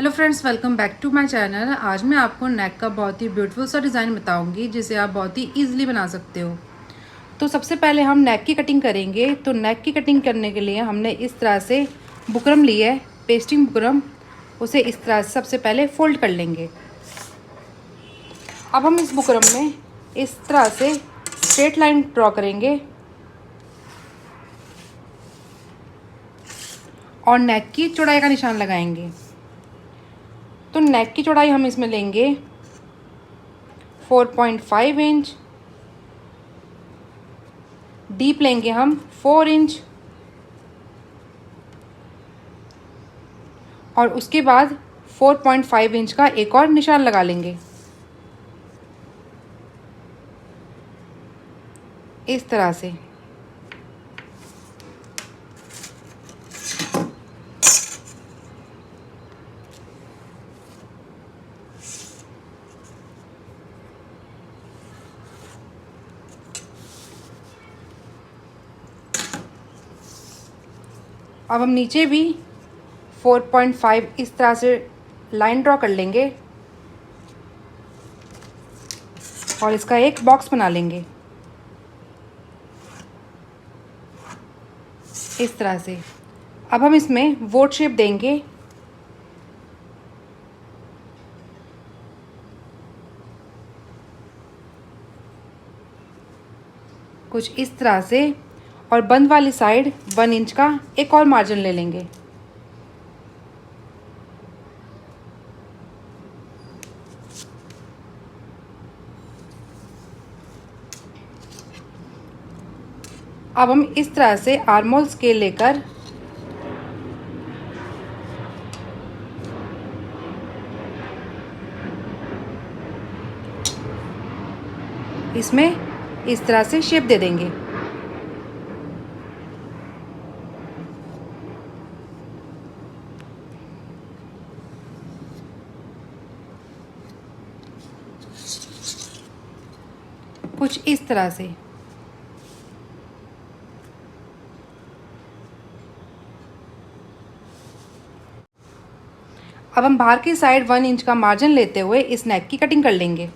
Hello friends, welcome back to my channel. आज मैं आपको नेक का बहुत ही ब्यूटीफुल सा डिज़ाइन बताऊंगी जिसे आप बहुत ही इजीली बना सकते हो। तो सबसे पहले हम नेक की कटिंग करेंगे। तो नेक की कटिंग करने के लिए हमने इस तरह से बुकरम ली है, पेस्टिंग बुकरम। उसे इस तरह से सबसे पहले फोल्ड कर लेंगे। अब हम इस बुकरम में इस तरह से स्ट्रेट लाइन ड्रॉ करेंगे और नेक की चौड़ाई का निशान लगाएंगे। तो नेक की चौड़ाई हम इसमें लेंगे 4.5 इंच, डीप लेंगे हम 4 इंच और उसके बाद 4.5 इंच का एक और निशान लगा लेंगे इस तरह से। अब हम नीचे भी 4.5 इस तरह से लाइन ड्रॉ कर लेंगे और इसका एक बॉक्स बना लेंगे इस तरह से। अब हम इसमें वोट शेप देंगे। कुछ इस तरह से और बंद वाली साइड 1 इंच का एक और मार्जिन ले लेंगे। अब हम इस तरह से आर्मोल स्केल लेकर इसमें इस तरह से शेप दे देंगे। कुछ इस तरह से। अब हम बाहर की साइड 1 इंच का मार्जिन लेते हुए इस नेक की कटिंग कर लेंगे।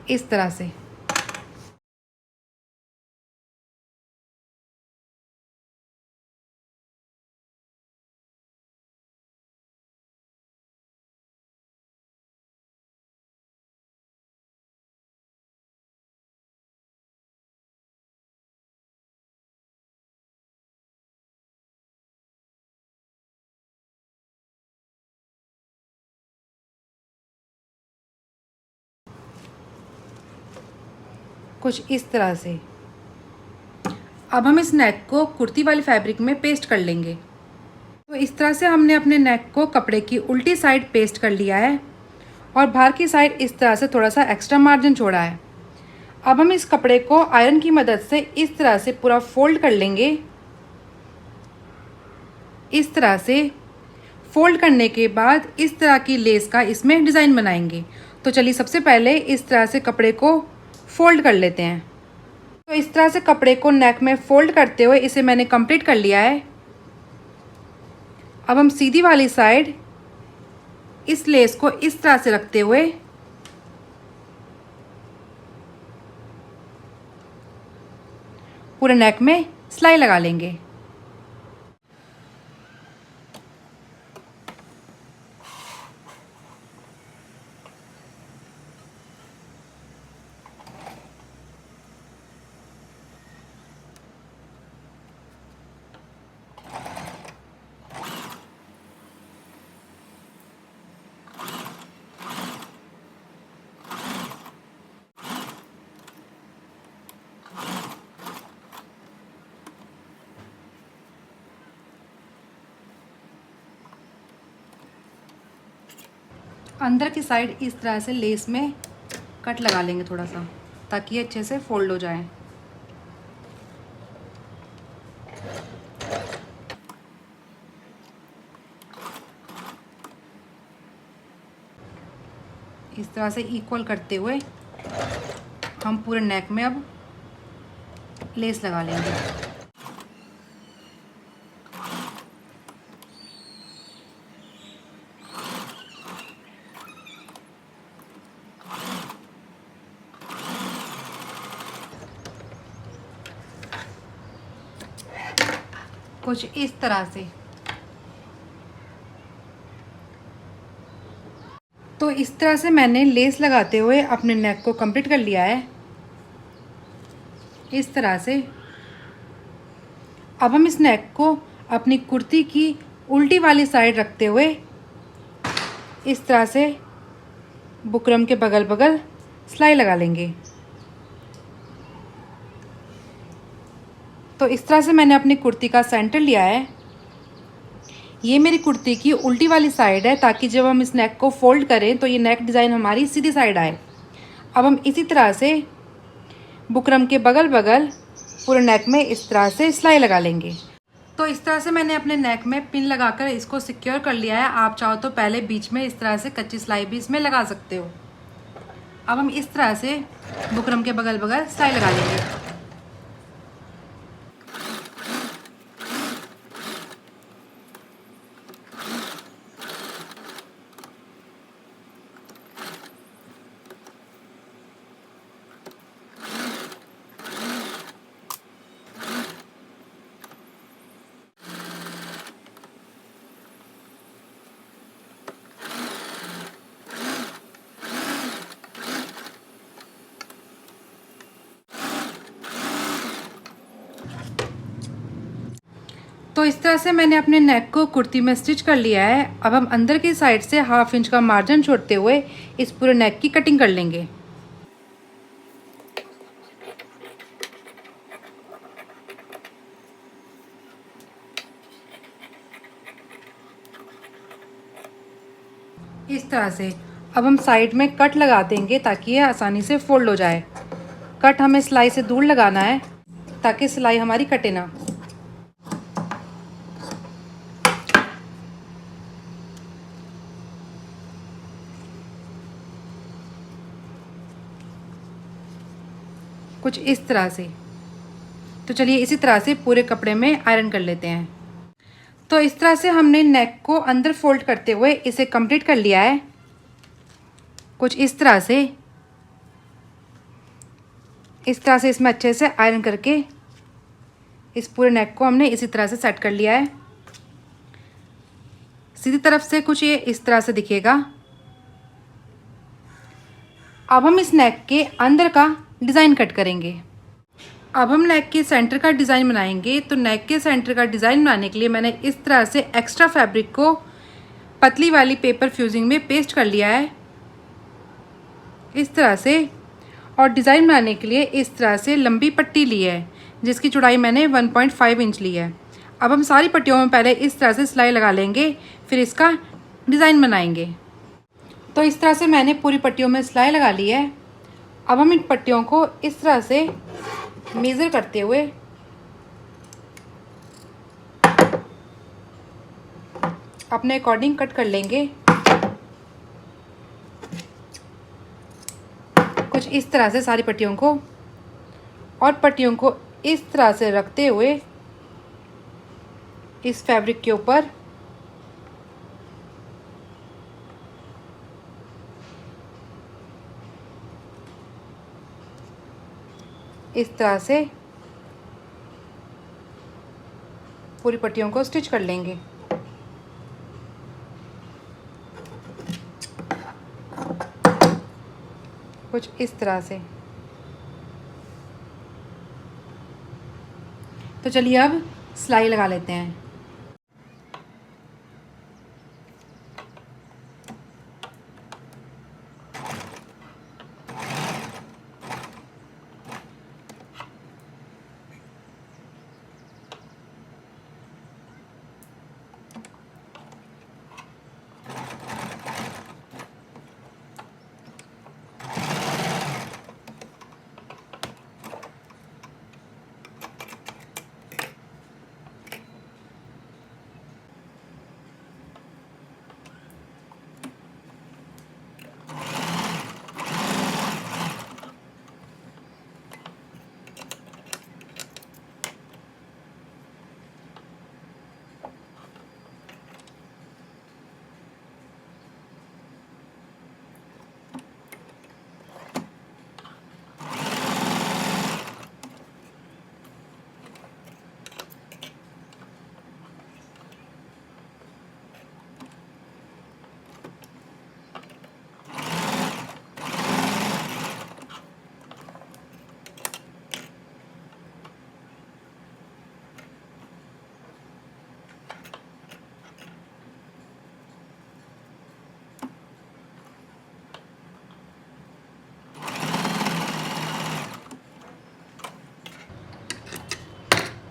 इस तरह से। कुछ इस तरह से। अब हम इस नेक को कुर्ती वाली फैब्रिक में पेस्ट कर लेंगे। तो इस तरह से हमने अपने नेक को कपड़े की उल्टी साइड पेस्ट कर लिया है और बाहर की साइड इस तरह से थोड़ा सा एक्स्ट्रा मार्जिन छोड़ा है। अब हम इस कपड़े को आयरन की मदद से इस तरह से पूरा फोल्ड कर लेंगे। इस तरह से फोल्ड करने के बाद इस तरह की लेस का इसमें डिज़ाइन बनाएंगे। तो चलिए सबसे पहले इस तरह से कपड़े को फोल्ड कर लेते हैं। तो इस तरह से कपड़े को नेक में फोल्ड करते हुए इसे मैंने कंप्लीट कर लिया है। अब हम सीधी वाली साइड इस लेस को इस तरह से रखते हुए पूरे नेक में सिलाई लगा लेंगे। अंदर की साइड इस तरह से लेस में कट लगा लेंगे थोड़ा सा, ताकि ये अच्छे से फोल्ड हो जाए। तरह से इक्वल करते हुए हम पूरे नेक में अब लेस लगा लेंगे। कुछ इस तरह से। तो इस तरह से मैंने लेस लगाते हुए अपने नेक को कंप्लीट कर लिया है, इस तरह से। अब हम इस नेक को अपनी कुर्ती की उल्टी वाली साइड रखते हुए इस तरह से बुकरम के बगल बगल सिलाई लगा लेंगे। तो इस तरह से मैंने अपनी कुर्ती का सेंटर लिया है। ये मेरी कुर्ती की उल्टी वाली साइड है, ताकि जब हम इस नेक को फोल्ड करें तो ये नेक डिज़ाइन हमारी सीधी साइड आए। अब हम इसी तरह से बुकरम के बगल बगल पूरे नेक में इस तरह से सिलाई लगा लेंगे। तो इस तरह से मैंने अपने नेक में पिन लगाकर इसको सिक्योर कर लिया है। आप चाहो तो पहले बीच में इस तरह से कच्ची सिलाई भी इसमें लगा सकते हो। अब हम इस तरह से बुकरम के बगल बगल सिलाई लगा लेंगे। तो इस तरह से मैंने अपने नेक को कुर्ती में स्टिच कर लिया है। अब हम अंदर की साइड से 1/2 इंच का मार्जिन छोड़ते हुए इस पूरे नेक की कटिंग कर लेंगे। इस तरह से अब हम साइड में कट लगा देंगे ताकि ये आसानी से फोल्ड हो जाए। कट हमें सिलाई से दूर लगाना है ताकि सिलाई हमारी कटे ना। कुछ इस तरह से। तो चलिए इसी तरह से पूरे कपड़े में आयरन कर लेते हैं। तो इस तरह से हमने नेक को अंदर फोल्ड करते हुए इसे कंप्लीट कर लिया है। कुछ इस तरह से इसमें अच्छे से आयरन करके इस पूरे नेक को हमने इसी तरह से सेट कर लिया है। सीधी तरफ से कुछ ये इस तरह से दिखेगा। अब हम इस नेक के अंदर का डिज़ाइन कट करेंगे। अब हम नेक के सेंटर का डिज़ाइन बनाएंगे। तो नेक के सेंटर का डिज़ाइन बनाने के लिए मैंने इस तरह से एक्स्ट्रा फैब्रिक को पतली वाली पेपर फ्यूजिंग में पेस्ट कर लिया है, इस तरह से। और डिज़ाइन बनाने के लिए इस तरह से लंबी पट्टी ली है, जिसकी चौड़ाई मैंने 1.5 इंच ली है। अब हम सारी पट्टियों में पहले इस तरह से सिलाई लगा लेंगे, फिर इसका डिज़ाइन बनाएंगे। तो इस तरह से मैंने पूरी पट्टियों में सिलाई लगा ली है। अब हम इन पट्टियों को इस तरह से मेज़र करते हुए अपने अकॉर्डिंग कट कर लेंगे। कुछ इस तरह से सारी पट्टियों को, और पट्टियों को इस तरह से रखते हुए इस फैब्रिक के ऊपर इस तरह से पूरी पट्टियों को स्टिच कर लेंगे। कुछ इस तरह से। तो चलिए अब सिलाई लगा लेते हैं।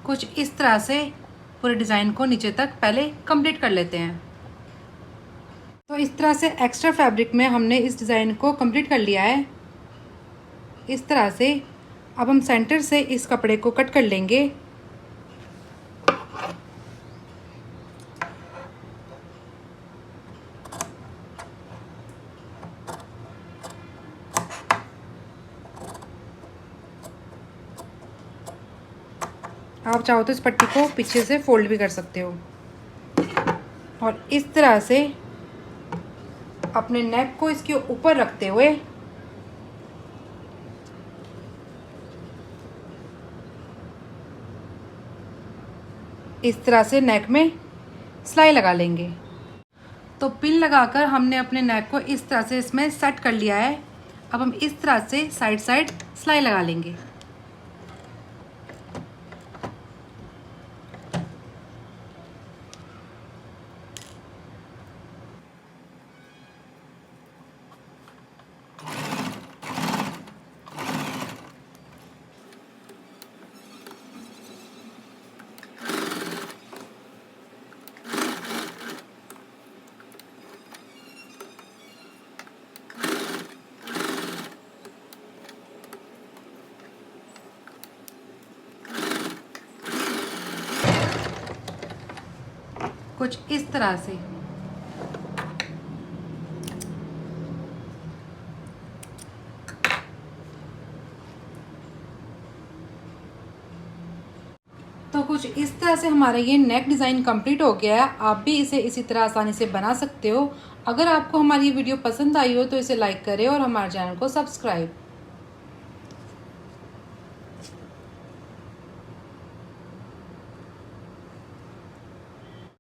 कुछ इस तरह से पूरे डिज़ाइन को नीचे तक पहले कंप्लीट कर लेते हैं। तो इस तरह से एक्स्ट्रा फैब्रिक में हमने इस डिज़ाइन को कंप्लीट कर लिया है। इस तरह से अब हम सेंटर से इस कपड़े को कट कर लेंगे। आप चाहो तो इस पट्टी को पीछे से फोल्ड भी कर सकते हो और इस तरह से अपने नेक को इसके ऊपर रखते हुए इस तरह से नेक में सिलाई लगा लेंगे। तो पिन लगाकर हमने अपने नेक को इस तरह से इसमें सेट कर लिया है। अब हम इस तरह से साइड साइड सिलाई लगा लेंगे। कुछ इस तरह से तो कुछ इस तरह से हमारा ये नेक डिज़ाइन कंप्लीट हो गया है। आप भी इसे इसी तरह आसानी से बना सकते हो। अगर आपको हमारी वीडियो पसंद आई हो तो इसे लाइक करें और हमारे चैनल को सब्सक्राइब